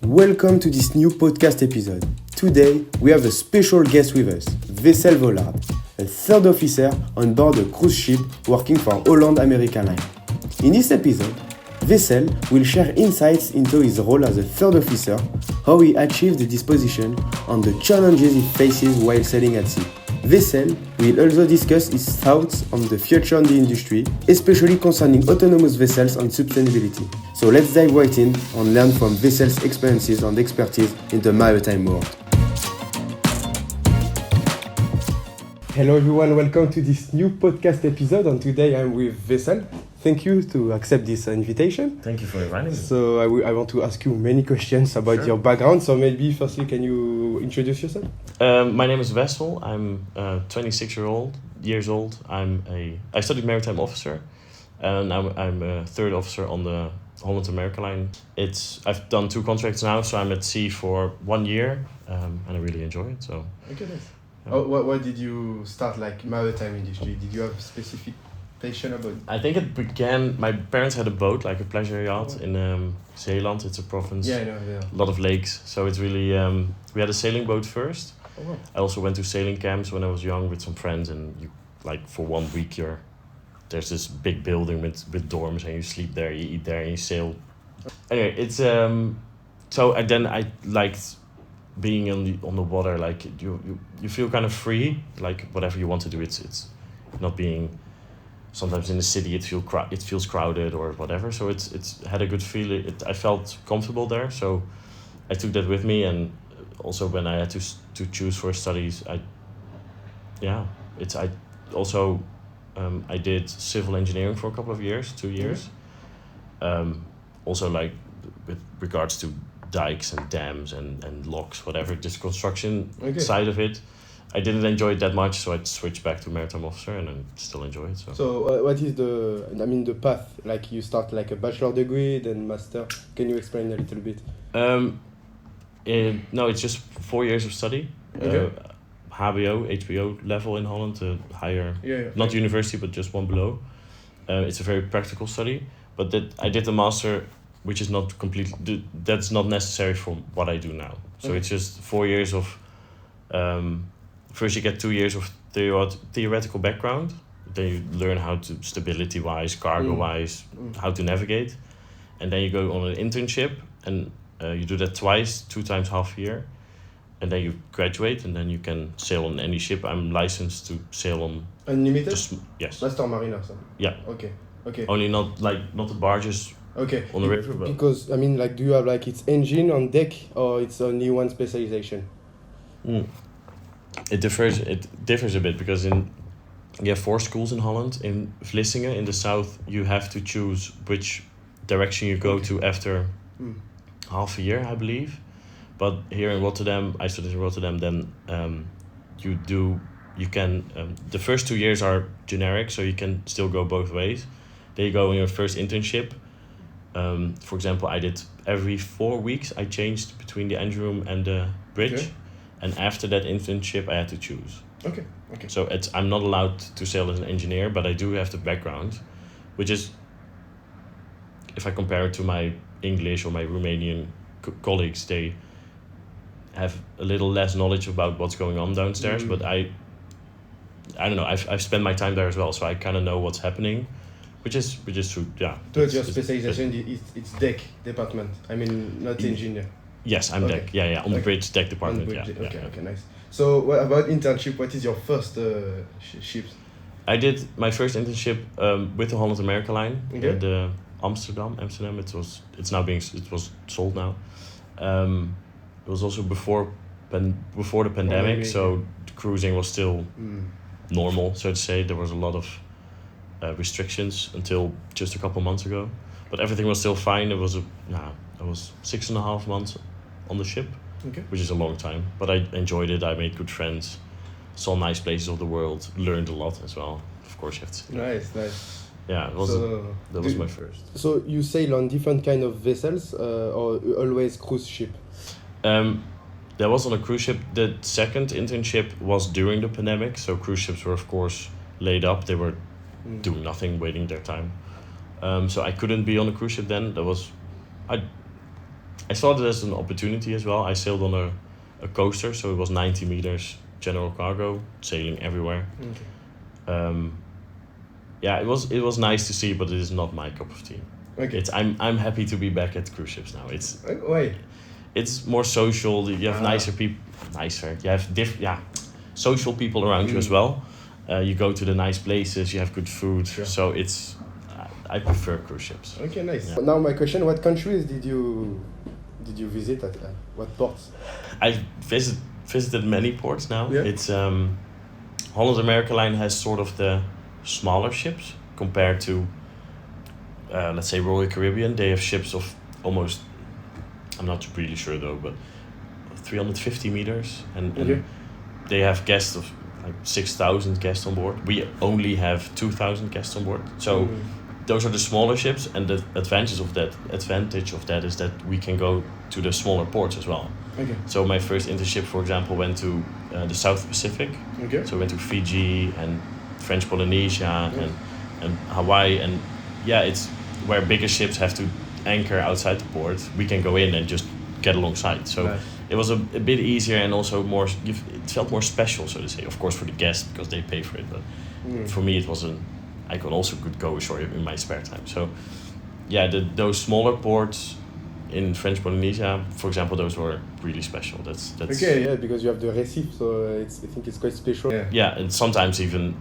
Welcome to this new podcast episode. Today, we have a special guest with us, Wessel Vollaard, a third officer on board a cruise ship working for Holland America Line. In this episode, Wessel will share insights into his role as a third officer, how he achieved this position, and the challenges he faces while sailing at sea. Wessel will also discuss his thoughts on the future in the industry, especially concerning autonomous vessels and sustainability. So let's dive right in and learn from Wessel's experiences and expertise in the maritime world. Hello everyone, welcome to this new podcast episode, and today I'm with Wessel. Thank you to accept this invitation. Thank you for inviting me. So I want to ask you many questions about your background. So maybe firstly, can you introduce yourself? My name is Wessel. I'm 26 years old. I studied maritime officer, and I'm a third officer on the Holland America Line. I've done 2 contracts now, so I'm at sea for 1 year, and I really enjoy it. So. Okay, nice. Why did you start like maritime industry? Did you have a specific passion about it? I think it began. My parents had a boat, like a pleasure yacht, in Zeeland. It's a province. Yeah, I know. Yeah. A lot of lakes, so it's really. We had a sailing boat first. Oh, wow. I also went to sailing camps when I was young with some friends, and for 1 week there's this big building with dorms, and you sleep there, you eat there, and you sail. Anyway, it's so I liked being on the water. Like you feel kind of free, like whatever you want to do. It's not being. Sometimes in the city it feels crowded or whatever. So it's had a good feeling. I felt comfortable there, so I took that with me. And also when I had to choose for studies, I did civil engineering for a couple of years, 2 years. Also like with regards to dikes and dams and locks, whatever, just construction side of it. I didn't enjoy it that much, so I switched back to maritime officer, and I still enjoy it. So what is the path? Like you start like a bachelor degree, then master. Can you explain a little bit? No, it's just 4 years of study. HBO level in Holland, higher, not university, but just one below. It's a very practical study, but I did the master, which is not completely. That's not necessary for what I do now. So it's just 4 years of. First, you get 2 years of theoretical background. Then you learn how to stability-wise, cargo-wise, how to navigate, and then you go on an internship, and you do that twice, 2 times half a year, and then you graduate, and then you can sail on any ship. I'm licensed to sail on unlimited. Yes. Master mariner, so. Yeah. Okay. Only not the barges. Okay. On the river, but. Because I mean, like, do you have like its engine on deck, or it's only one specialization? It differs a bit, because you have 4 schools in Holland. In Vlissingen, in the south, you have to choose which direction you go to after half a year, I believe. But here in Rotterdam, I studied in Rotterdam, then you can, the first 2 years are generic, so you can still go both ways. Then you go on your first internship. For example, I did every 4 weeks, I changed between the engine room and the bridge. Okay. And after that internship, I had to choose. Okay. So I'm not allowed to sail as an engineer, but I do have the background, which is, if I compare it to my English or my Romanian colleagues, they have a little less knowledge about what's going on downstairs. But I don't know. I've spent my time there as well, so I kind of know what's happening, which is true. Yeah. So your specialization it's deck department. I mean, not engineer. Yes, I'm deck. Yeah, on the bridge deck department. Okay, nice. So what about internship? What is your first ships? I did my first internship with the Holland America Line at Amsterdam. It was sold now. It was also before the pandemic, so cruising was still normal, so to say. There was a lot of restrictions until just a couple months ago, but everything was still fine. It was 6.5 months on the ship, which is a long time, but I enjoyed it. I made good friends, saw nice places of the world, learned a lot as well. Of course, you have to. Nice. Yeah, that was my first. So you sail on different kind of vessels, or always cruise ship? There was on a cruise ship. The second internship was during the pandemic, so cruise ships were of course laid up. They were doing nothing, waiting their time. So I couldn't be on a cruise ship then. I saw it as an opportunity as well. I sailed on a coaster, so it was 90 meters general cargo, sailing everywhere. Okay. Yeah, it was nice to see, but it is not my cup of tea. Okay. I'm happy to be back at cruise ships now. Why? It's more social. You have nicer people. You have social people around you as well. You go to the nice places. You have good food. Sure. So I prefer cruise ships. Okay, nice. Yeah. Now my question: what countries did you visit at? What ports? I visited many ports now. Yeah. It's Holland America Line has sort of the smaller ships compared to let's say Royal Caribbean. They have ships of almost, I'm not really sure though, but 350 meters and they have guests of like 6,000 guests on board. We only have 2,000 guests on board. So those are the smaller ships, and the advantage of that is that we can go to the smaller ports as well. Okay. So my first internship, for example, went to the South Pacific. Okay. So I went to Fiji and French Polynesia and Hawaii, and it's where bigger ships have to anchor outside the port. We can go in and just get alongside. So nice. It was a bit easier and also more. It felt more special, so to say. Of course, for the guests because they pay for it, but for me it wasn't. I could go ashore in my spare time. So, those smaller ports in French Polynesia, for example, those were really special. That's okay. Yeah, because you have the Recife, so I think it's quite special. Yeah, and sometimes even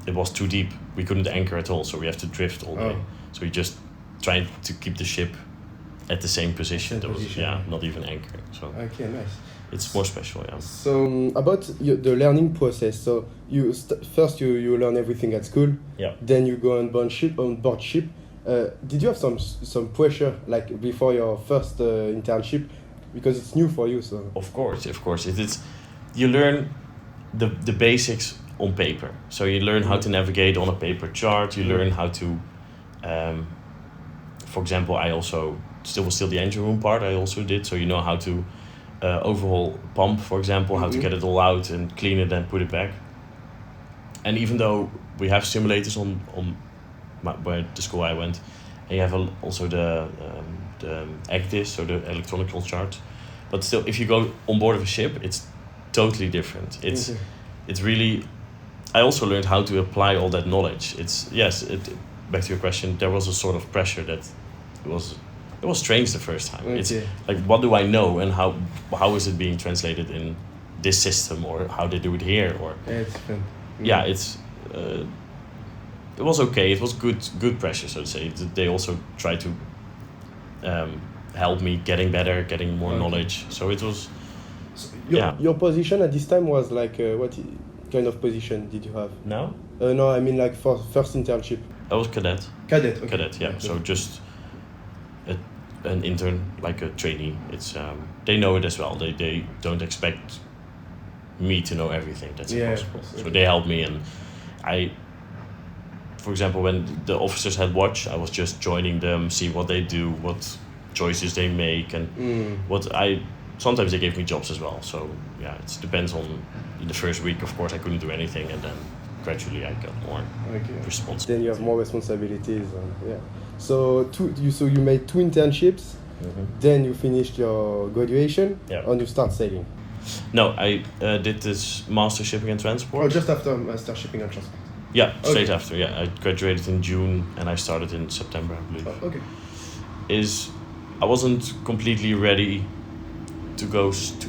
it was too deep. We couldn't anchor at all, so we have to drift all day. So we just tried to keep the ship at the same position. Not even anchoring. So okay, nice. It's more special, yeah. So about the learning process. So you first you learn everything at school. Yeah. Then you go on board ship. Did you have some pressure like before your first internship, because it's new for you? So of course, it's you learn the basics on paper. So you learn how to navigate on a paper chart. You learn how to, for example, I also still the engine room part. I also did. So you know how to overhaul pump, for example, how to get it all out and clean it and put it back. And even though we have simulators on where the school I went, and you have also the ECDIS, so the electronic chart. But still, if you go on board of a ship, it's totally different. It's really. I also learned how to apply all that knowledge. Back to your question, there was a sort of pressure that it was strange the first time. Okay. It's like, what do I know, and how is it being translated in this system, or how they do it here, or it's fun. It was okay. It was good pressure, so to say. They also tried to help me getting better, getting more knowledge. So it was. So your position at this time was like what kind of position did you have? Now? No, I mean like for first internship. I was cadet. Cadet. Okay. Cadet, yeah. Okay. So just an intern, like a trainee. It's they know it as well. They don't expect me to know everything. That's impossible. Okay. So they help me, and for example, when the officers had watch, I was just joining them, see what they do, what choices they make, and sometimes they gave me jobs as well. So it depends on. In the first week, of course, I couldn't do anything, and then gradually I got more responsibility. Then you have more responsibilities, So you made 2 internships. Then you finished your graduation, and you start sailing. No, I did this master shipping and transport. Oh, just after master shipping and transport. Yeah, straight after. Yeah, I graduated in June and I started in September, I believe. Oh, okay. I wasn't completely ready to go to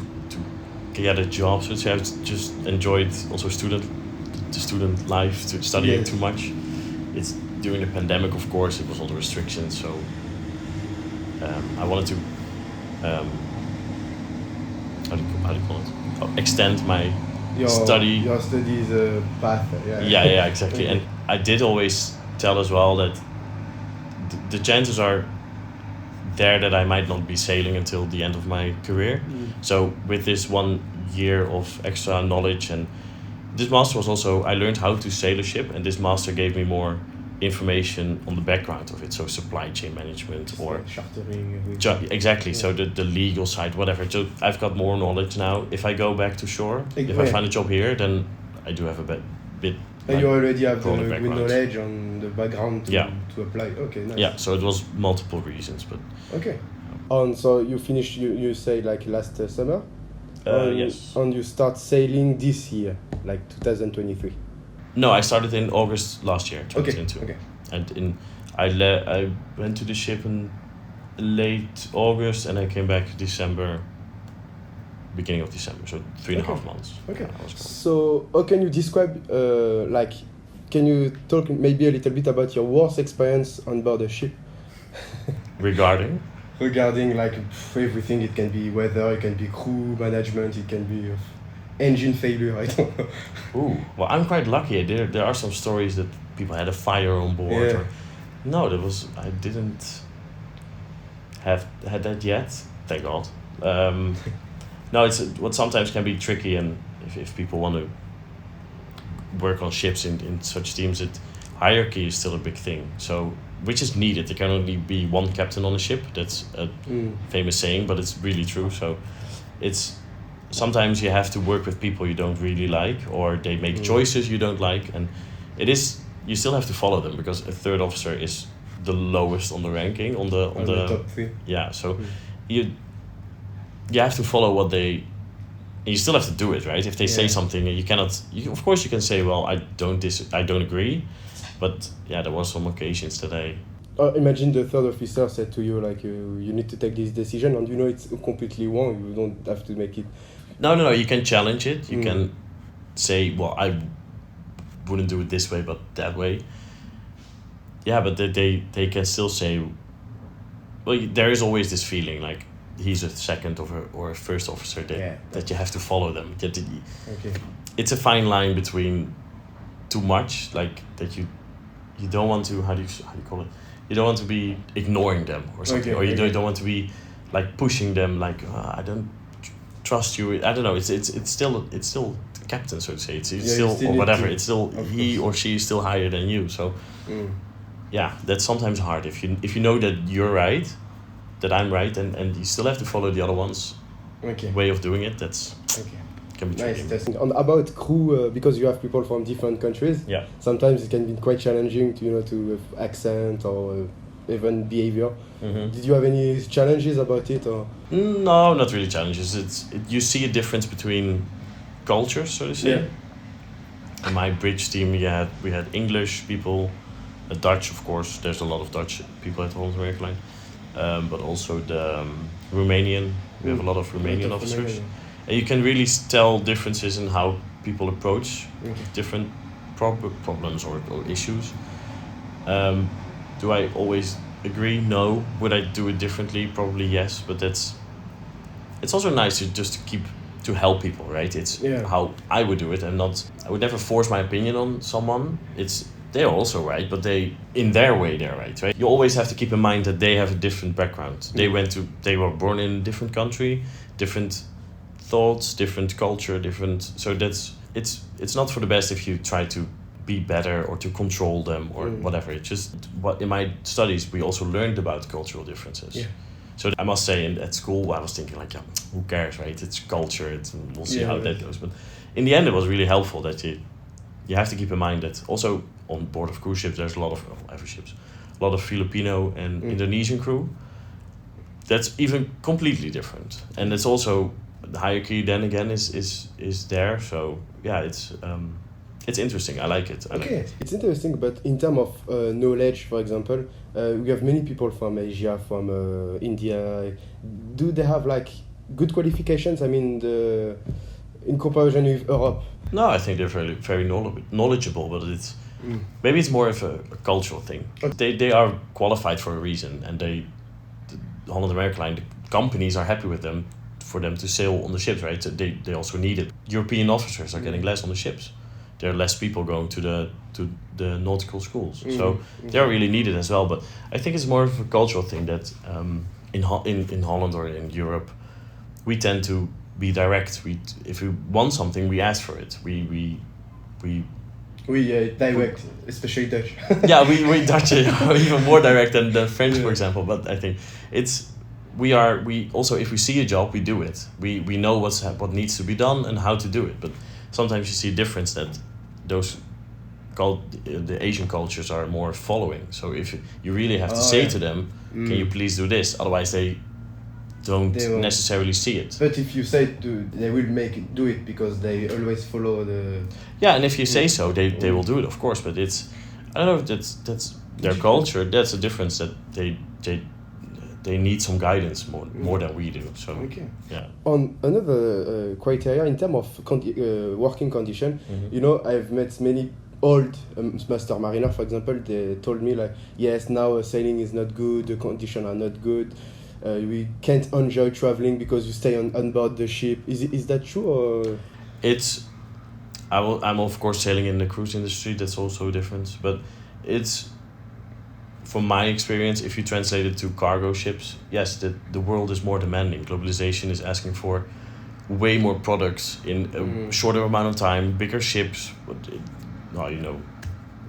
get a job, so I just enjoyed also the student life, to studying too much. It's during the pandemic, of course, it was all the restrictions, so I wanted to how do you call it? Extend my your studies path. Yeah, exactly. And I did always tell as well that the chances are there that I might not be sailing until the end of my career. So with this 1 year of extra knowledge, and this master was also, I learned how to sail a ship, and this master gave me more information on the background of it, so supply chain management or chartering. Exactly. So the legal side, whatever. So I've got more knowledge now. If I go back to shore, if I find a job here, then I do have a bit. And you already have the good knowledge on the background to apply. Okay, nice. Yeah, so it was multiple reasons, but okay. So you finished, you say like last summer? Yes. And you start sailing this year, like 2023? No, I started in August last year, 2022. Okay. And I went to the ship in late August and I came back December, beginning of December, so 3.5 months. Okay. Yeah, so how can you describe, can you talk maybe a little bit about your worst experience on board a ship? Regarding like everything. It can be weather, it can be crew management, it can be engine failure, I don't know. Ooh, well, I'm quite lucky. There are some stories that people had a fire on board. Yeah. No, I didn't had that yet, thank God. No, it's what sometimes can be tricky, and if people want to work on ships in such teams, hierarchy is still a big thing. So, which is needed. There can only be one captain on a ship. That's a famous saying, but it's really true. So, it's sometimes you have to work with people you don't really like, or they make choices you don't like, and you still have to follow them because a third officer is the lowest on the ranking on the top 3. Yeah, so you have to follow what they. You still have to do it, right? If they say something, you cannot. Of course, you can say, "Well, I don't agree," but yeah, there were some occasions that I. Imagine the third officer said to you like, "You need to take this decision," and you know it's completely wrong. You don't have to make it. No. You can challenge it. You can say, "Well, I wouldn't do it this way, but that way." Yeah, but they can still say. Well, there is always this feeling like he's a second or a first officer that you have to follow them. It's a fine line between too much, like that you don't want to how do you call it? You don't want to be ignoring them or something, or you don't want to be like pushing them like I don't trust you. I don't know. It's still the captain, so to say. It's still or whatever. It's still he or she is still higher than you. So yeah, that's sometimes hard if you know that you're right. That I'm right, and you still have to follow the other one's way of doing it. That's can be tricky. Nice. And about crew, because you have people from different countries. Yeah. Sometimes it can be quite challenging to have accent or even behavior. Mm-hmm. Did you have any challenges about it or? No, not really challenges. You see a difference between cultures, so to say. Yeah. In my bridge team, we had English people, Dutch, of course. There's a lot of Dutch people at Holland American Line. But also the Romanian. We have a lot of Romanian officers. And you can really tell differences in how people approach different problems or issues. Do I always agree? No. Would I do it differently? Probably yes. But it's also nice to help people, right? It's how I would do it, and I would never force my opinion on someone. They're also right, but in their way, they're right? You always have to keep in mind that they have a different background. They were born in a different country, different thoughts, different culture, so it's not for the best if you try to be better or to control them or whatever. It's just in my studies, we also learned about cultural differences. Yeah. So I must say, at school, I was thinking like, who cares, right? It's culture, we'll see how that goes. But in the end, it was really helpful that you have to keep in mind that also on board of cruise ships, there's a lot of Filipino and Indonesian crew. That's even completely different, and it's also the hierarchy. Then again, is there. So yeah, it's interesting. I like it. It's interesting, but in terms of knowledge, for example, we have many people from Asia, from India. Do they have like good qualifications? I mean, in comparison with Europe. No, I think they're very, very knowledgeable, but maybe it's more of a cultural thing. They are qualified for a reason, and the Holland American Line, the companies are happy with them for them to sail on the ships, right? So they also need it. European officers are getting less on the ships. There are less people going to the nautical schools, so they are really needed as well. But I think it's more of a cultural thing that in Holland or in Europe, we tend to be direct. If we want something, we ask for it. We direct, especially Dutch. Yeah, we Dutch are even more direct than the French, for example. But I think we also, if we see a job, we do it. We know what needs to be done and how to do it. But sometimes you see a difference that the Asian cultures are more following. So if you really have to say to them, can you please do this? Otherwise don't necessarily see it. But if you say they will do it because they always follow the. Yeah, and if you say so, they will do it, of course. But it's, I don't know if that's their culture. That's a difference, that they need some guidance more than we do. So yeah. On another criteria in terms of working condition, I've met many old master mariner, for example. They told me like, yes, now sailing is not good, the conditions are not good. We can't enjoy traveling because you stay on board the ship. Is that true? Or? I'm of course sailing in the cruise industry. That's also different, but it's, from my experience, if you translate it to cargo ships, yes, the world is more demanding. Globalization is asking for way more products in a shorter amount of time, bigger ships.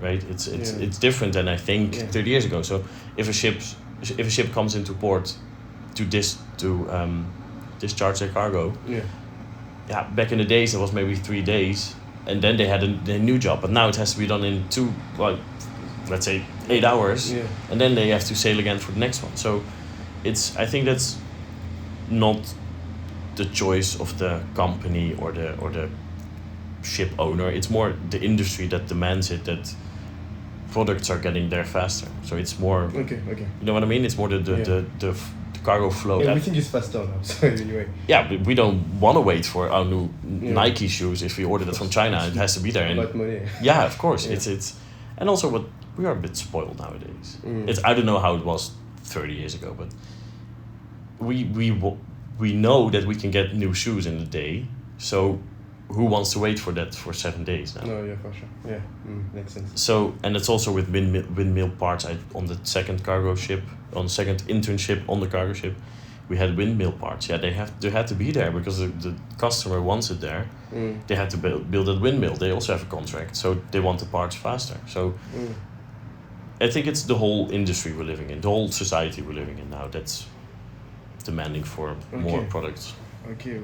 Right? It's different than I think 30 years ago. So if a ship comes into port to discharge their cargo, back in the days it was maybe 3 days, and then they had a new job. But now it has to be done in let's say 8 hours, and then they have to sail again for the next one. So I think that's not the choice of the company or the ship owner. It's more the industry that demands it, that products are getting there faster. So it's more okay. You know what I mean? It's more the cargo flow. Everything is faster now. So anyway. Yeah, we don't want to wait for our new Nike shoes. If we order that from China, it has to be there. And about money. Yeah, of course. It's and also we are a bit spoiled nowadays. I don't know how it was 30 years ago, but we know that we can get new shoes in a day. So who wants to wait for that for 7 days now? No, yeah, for sure. Yeah, makes sense. So, and it's also with windmill parts. On the second cargo ship, on the second internship on the cargo ship, we had windmill parts. Yeah, they had to be there because the customer wants it there. They had to build a windmill. They also have a contract, so they want the parts faster. So I think it's the whole industry we're living in, the whole society we're living in now, that's demanding for more products. Okay.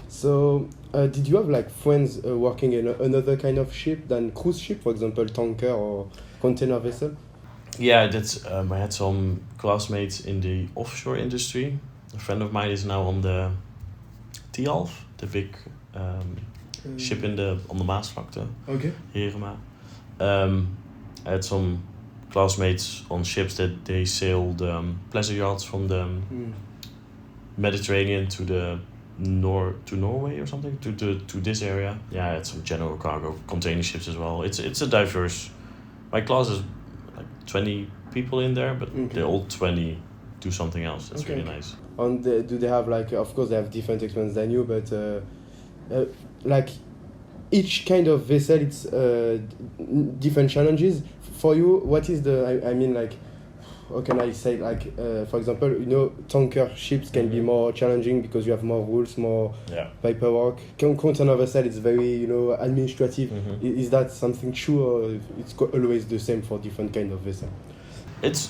So, did you have like friends working in another kind of ship than cruise ship, for example, tanker or container vessel? Yeah, I had some classmates in the offshore industry. A friend of mine is now on the Tialf, the big ship on the Maasvlakte. Okay. Herema. I had some classmates on ships that they sailed pleasure yachts from the Mediterranean to Norway or something, to this area. Yeah, I had some general cargo container ships as well. It's a diverse. My class is like 20 people in there, but they're all 20 do something else. That's really nice. Do they have like, of course they have different experience than you, but like each kind of vessel, it's different challenges for you. What is I mean, like, how can I say, like, for example, tanker ships can be more challenging because you have more rules, more paperwork. Container vessel, it's very, administrative. Is that something true, or it's always the same for different kind of vessel? It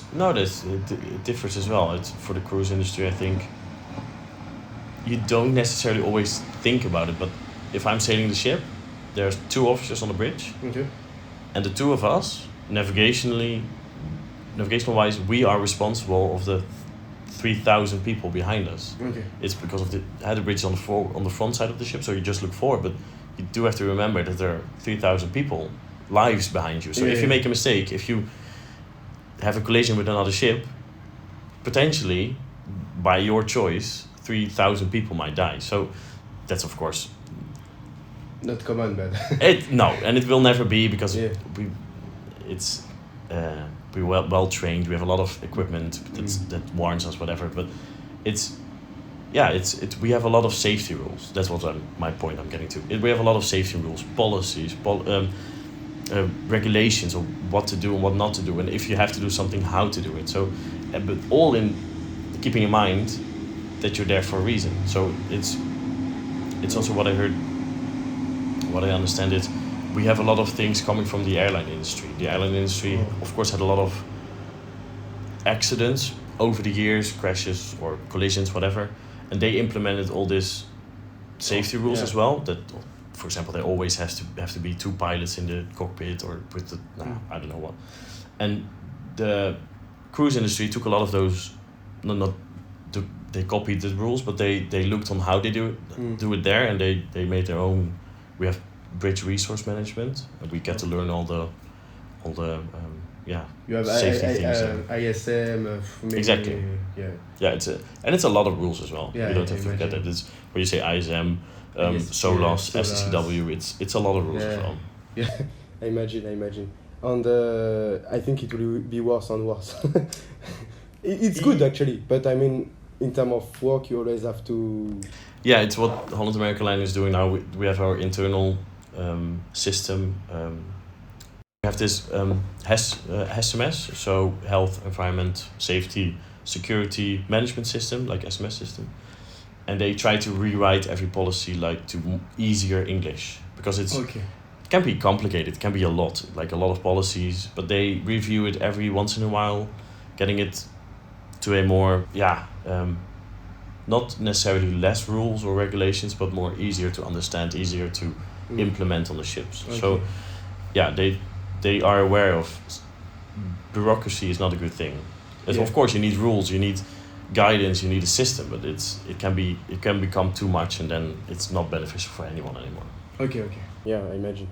differs as well. It's for the cruise industry, I think you don't necessarily always think about it, but if I'm sailing the ship, there's 2 officers on the bridge, and the 2 of us, navigational wise, we are responsible of the 3,000 people behind us. It's because of the bridge on the front side of the ship, so you just look forward, but you do have to remember that there are 3,000 people, lives behind you. So if you make a mistake, if you have a collision with another ship, potentially, by your choice, 3,000 people might die. So that's, of course, not common, but and it will never be, because we're well trained. We have a lot of equipment that warns us, whatever. But we have a lot of safety rules. That's what my point I'm getting to. We have a lot of safety rules, policies, regulations of what to do and what not to do, and if you have to do something, how to do it. So, but all in keeping in mind that you're there for a reason. So it's also what I heard. What I understand is, we have a lot of things coming from the airline industry. The airline industry, of course, had a lot of accidents over the years, crashes or collisions, whatever, and they implemented all this safety rules as well. That, for example, there always have to be 2 pilots in the cockpit, or with the I don't know what. And the cruise industry took a lot of those, not they copied the rules, but they looked on how they do it there, and they made their own. We have bridge resource management, and we get to learn all the you have safety things. ISM. Exactly. Yeah, it's a lot of rules as well. Yeah, you don't have to forget that. It's when you say ISM, SOLAS, SCCW. It's a lot of rules as well. Yeah, I imagine. And I think it will be worse and worse. It's good actually, but I mean, in terms of work, you always have to. Yeah, it's what Holland American Line is doing now. We have our internal system. We have this HESMS, so Health, Environment, Safety, Security Management System, like SMS system. And they try to rewrite every policy like to easier English, because it can be complicated, it can be a lot of policies, but they review it every once in a while, getting it to a more, not necessarily less rules or regulations, but more easier to understand, easier to implement on the ships. So, they are aware of bureaucracy is not a good thing. Of course, you need rules, you need guidance, you need a system, but it can become too much, and then it's not beneficial for anyone anymore. Okay. Yeah, I imagine.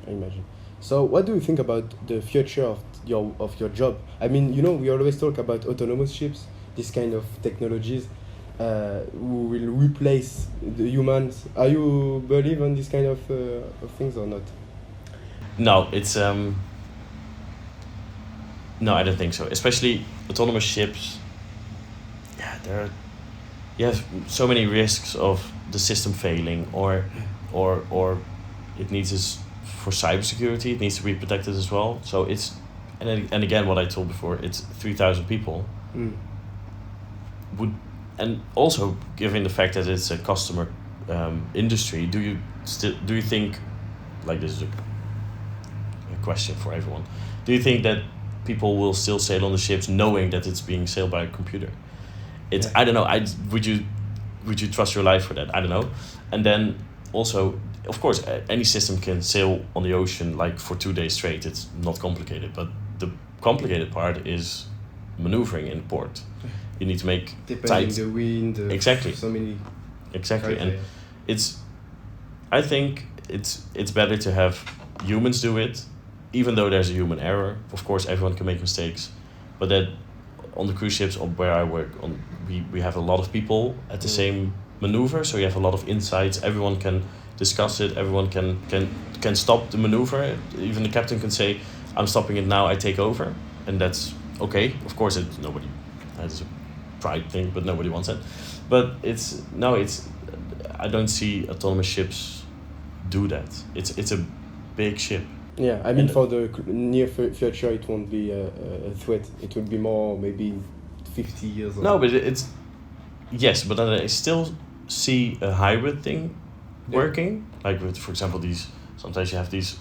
So, what do you think about the future of your job? I mean, we always talk about autonomous ships, this kind of technologies, who will replace the humans. Are you believe in this kind of things or not? No, it's no, I don't think so. Especially autonomous ships. Yeah, you have so many risks of the system failing, or it needs for cybersecurity. It needs to be protected as well. So it's and again, what I told before, it's 3,000 people. And also, given the fact that it's a customer industry, do you think, like, this is a question for everyone, do you think that people will still sail on the ships knowing that it's being sailed by a computer? I don't know. Would you trust your life for that? I don't know. And then also, of course, any system can sail on the ocean like for 2 days straight. It's not complicated, but the complicated part is maneuvering in port. You need to make depending the wind. Exactly. So many. Exactly, and I think it's better to have humans do it, even though there's a human error. Of course, everyone can make mistakes, but that on the cruise ships where I work on, we have a lot of people at the same maneuver, so you have a lot of insights. Everyone can discuss it. Everyone can stop the maneuver. Even the captain can say, "I'm stopping it now. I take over," and that's okay. Of course, nobody has a pride thing, but nobody wants that. But I don't see autonomous ships do that. It's a big ship. Yeah, I mean, for the near future, it won't be a threat. It will be more maybe 50 years. No, but but then I still see a hybrid thing working. Like with, for example, sometimes you have these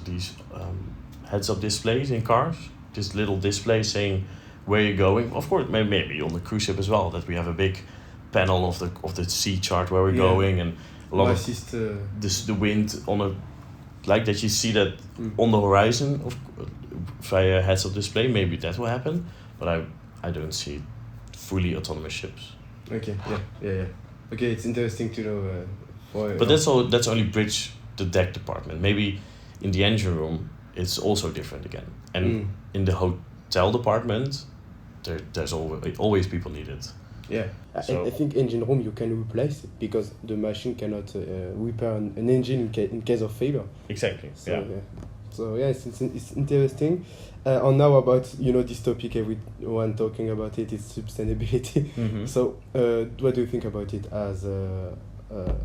heads-up displays in cars. This little display saying where you're going. Of course, maybe on the cruise ship as well, that we have a big panel of the sea chart where we're going, and a lot of the wind on a. Like that, you see that on the horizon via heads-up display. Maybe that will happen, but I don't see fully autonomous ships. Okay. Yeah. Okay, it's interesting to know. But that's only bridge the deck department. Maybe in the engine room, it's also different again. And in the hotel department, there's always people needed. Yeah, so I think engine room you can replace it because the machine cannot repair an engine in case of failure. Exactly. So it's interesting. And now about this topic everyone talking about it is sustainability. Mm-hmm. So what do you think about it as a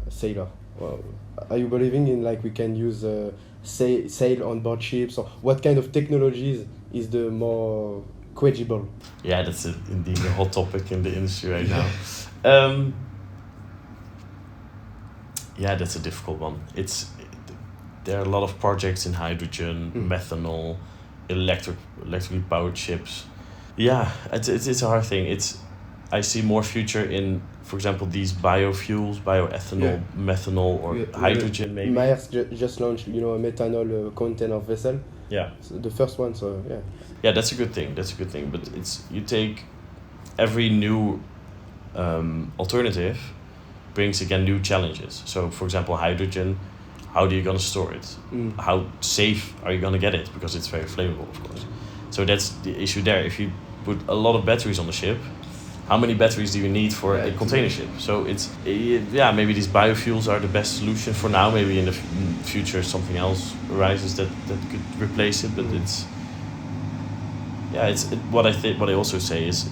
sailor? Well, are you believing in like we can use sail on board ships, or what kind of technologies is the more credible? Yeah, that's indeed a hot topic in the industry right now. That's a difficult one. There are a lot of projects in hydrogen, methanol, electrically powered ships. Yeah, it's a hard thing. I see more future in, for example, these biofuels, bioethanol, methanol, or hydrogen maybe. Maersk just launched, a methanol container vessel. Yeah. So the first one, so yeah. Yeah, that's a good thing. But you take every new alternative brings again new challenges. So, for example, hydrogen, how are you going to store it? How safe are you going to get it? Because it's very flammable, of course. So that's the issue there. If you put a lot of batteries on the ship, how many batteries do you need for a container ship? So it's, maybe these biofuels are the best solution for now. Maybe in the future something else arises that could replace it. But what I also say is,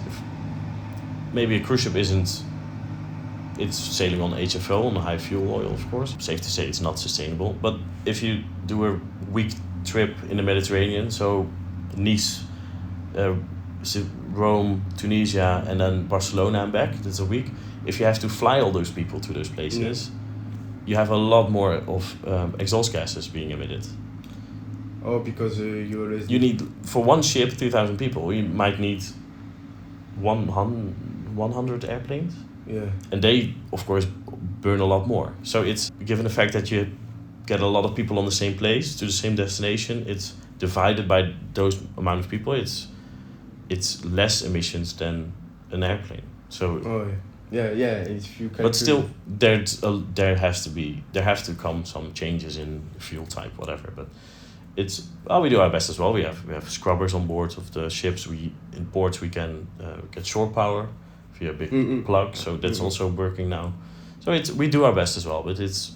maybe a cruise ship it's sailing on HFO, on high fuel oil, of course. Safe to say it's not sustainable. But if you do a week trip in the Mediterranean, so Nice, Rome, Tunisia, and then Barcelona and back, that's a week. If you have to fly all those people to those places, you have a lot more of exhaust gases being emitted. Oh, because you need, for one ship, 2,000 people, you might need 100 airplanes. Yeah. And they, of course, burn a lot more. So it's, given the fact that you get a lot of people on the same place, to the same destination, it's divided by those amount of people, it's less emissions than an airplane. So if you can. But still, there have to come some changes in fuel type, whatever. But we do our best as well. We have scrubbers on board of the ships. In ports we can get shore power via big plug. So that's also working now. So we do our best as well. But it's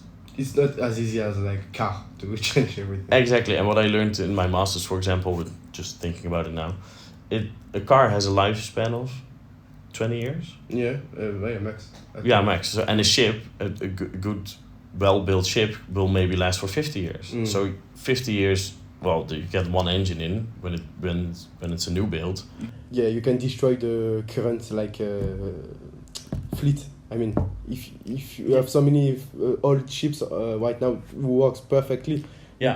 not as easy as like a car to change everything. Exactly. And what I learned in my masters, for example, with just thinking about it now, a car has a lifespan of 20 years. Max. Max. So, and a ship, a good, well-built ship, will maybe last for 50 years. So 50 years, well, you get one engine in when it's a new build. Yeah, you can destroy the current fleet. I mean, if you have so many old ships right now who works perfectly,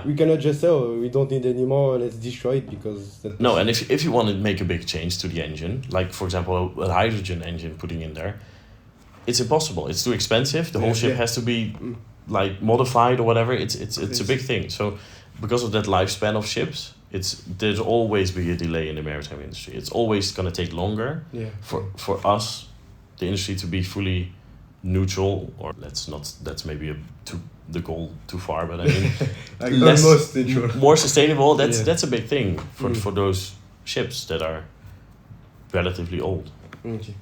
we cannot just say, we don't need any more, let's destroy it, because... No, and if you want to make a big change to the engine, like, for example, a hydrogen engine putting in there, it's impossible. It's too expensive. The whole ship has to be, modified or whatever. It's a big thing. So, because of that lifespan of ships, there's always be a delay in the maritime industry. It's always going to take longer for us, the industry, to be fully neutral, or that's maybe the goal too far, but I mean almost neutral. More sustainable. That's a big thing for those ships that are relatively old. Okay.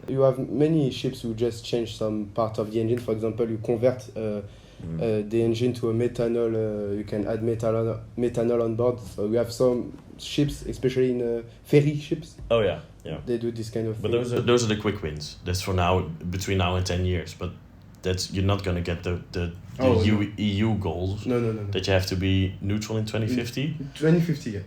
You have many ships who just change some part of the engine. For example, you convert the engine to a methanol. You can add methanol on board. So we have some ships, especially in ferry ships. Oh yeah. They do this kind of thing. But those are the quick wins. That's for now, between now and 10 years. But you're not going to get the EU goals. No. That you have to be neutral in 2050. 2050, yeah.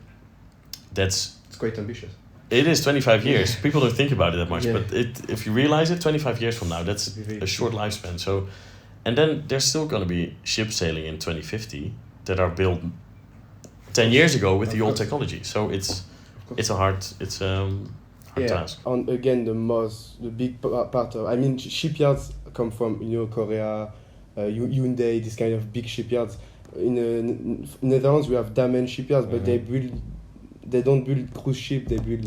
It's quite ambitious. It is 25 years. People don't think about it that much, but if you realize it, 25 years from now, that's a short lifespan. So, and then there's still going to be ships sailing in 2050 that are built 10 years ago with the old technology. So it's a hard task. And again, the big part of, I mean, shipyards come from Korea, Hyundai, this kind of big shipyards. In Netherlands, we have Damen shipyards, but they don't build cruise ship. They build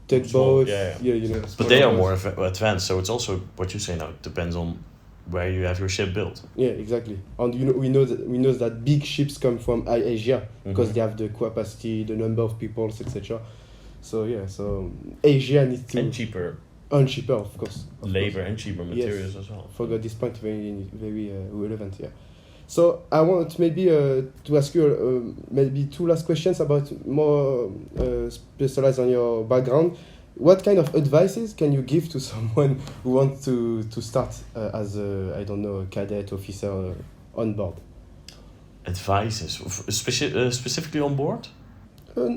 tugboats. But they are more advanced. So it's also what you say now. It depends on where you have your ship built. Yeah, exactly. And we know that big ships come from Asia because they have the capacity, the number of people, etc. So Asia needs to... And cheaper, of course. Labor and cheaper materials as well. Forgot this point, very, very relevant, So I want maybe to ask you maybe two last questions about more specialized on your background. What kind of advices can you give to someone who wants to start as a cadet officer on board? Advices, specifically on board?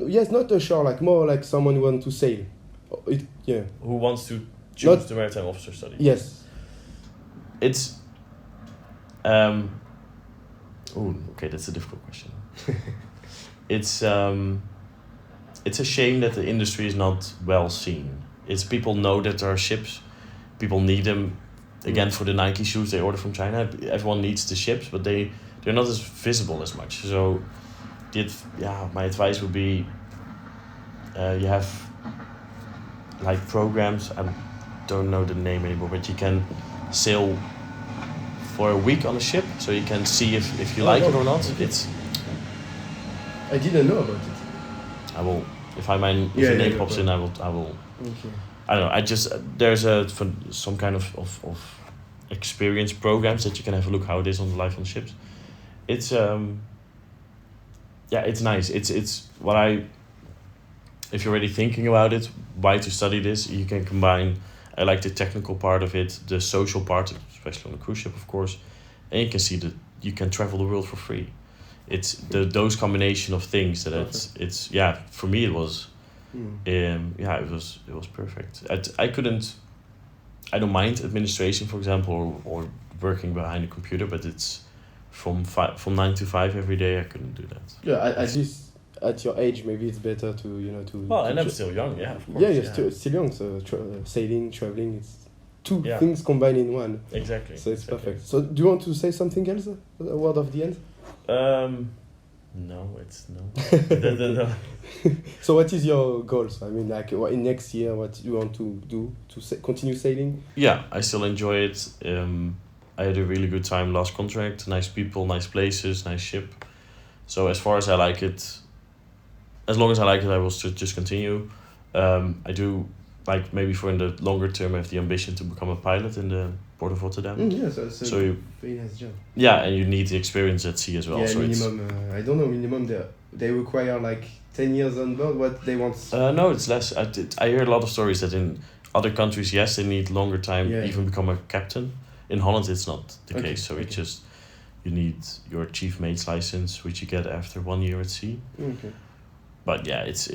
Yes, not ashore, more like someone who wants to sail. Who wants to choose the maritime officer study? Yes. It's okay, that's a difficult question. It's a shame that the industry is not well seen. It's people know that there are ships, people need them. Again, for the Nike shoes they order from China, everyone needs the ships, but they're not as visible as much. So, my advice would be, you have programs. don't know the name anymore, but you can sail for a week on a ship, so you can see if you like it or not. Okay. It's. I didn't know about it. I will. If the name pops in, I will. Okay. I don't know. There's some kind of experience programs that you can have a look how it is on the life on ships. It's it's nice. It's what if you're already thinking about it, why to study this, you can combine. I like the technical part of it, the social part, especially on a cruise ship, of course, and you can see that you can travel the world for free. It's those combination of things that it's for me it was. It was perfect. I don't mind administration, for example, or working behind a computer, but it's from 9 to 5 every day. I couldn't do that. Yeah, at least at your age, maybe it's better to Well, and I'm still young. Yeah, of course. Yeah, you're still young. So sailing, traveling, it's two things combined in one. Exactly. So it's perfect. So do you want to say something else? A word of the end? No, it's no. No. So what is your goals? I mean, like in next year, what do you want to do to continue sailing? Yeah, I still enjoy it. I had a really good time last contract. Nice people, nice places, nice ship. So as far as I like it, as long as I like it, I will just continue. I do like maybe for in the longer term, I have the ambition to become a pilot in the Port of Rotterdam. So you very nice job. Yeah, and you need the experience at sea as well. Yeah, so minimum. I don't know minimum. They require like 10 years on board. What they want? No, it's less. I hear a lot of stories that in other countries, yes, they need longer time, even become a captain. In Holland, it's not the case. So it's just you need your chief mate's license, which you get after 1 year at sea. Okay. But yeah, it's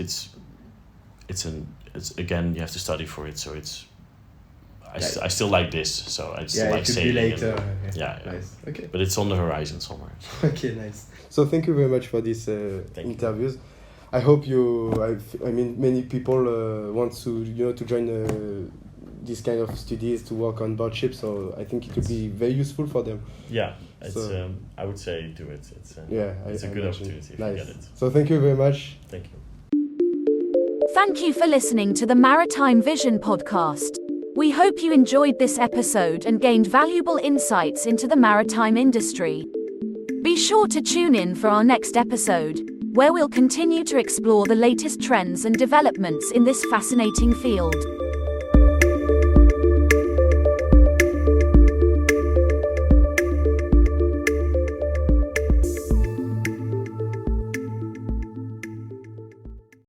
again, you have to study for it. So it's. I still like this, so I still like sailing. Be later. Nice. Okay. But it's on the horizon somewhere. Okay, nice. So thank you very much for this interviews. I hope I mean, many people want to to join this kind of studies to work on board ships. So I think it would be very useful for them. Yeah, I would say do it. It's a good opportunity if you get it. So thank you very much. Thank you. Thank you for listening to the Maritime Vision podcast. We hope you enjoyed this episode and gained valuable insights into the maritime industry. Be sure to tune in for our next episode, where we'll continue to explore the latest trends and developments in this fascinating field.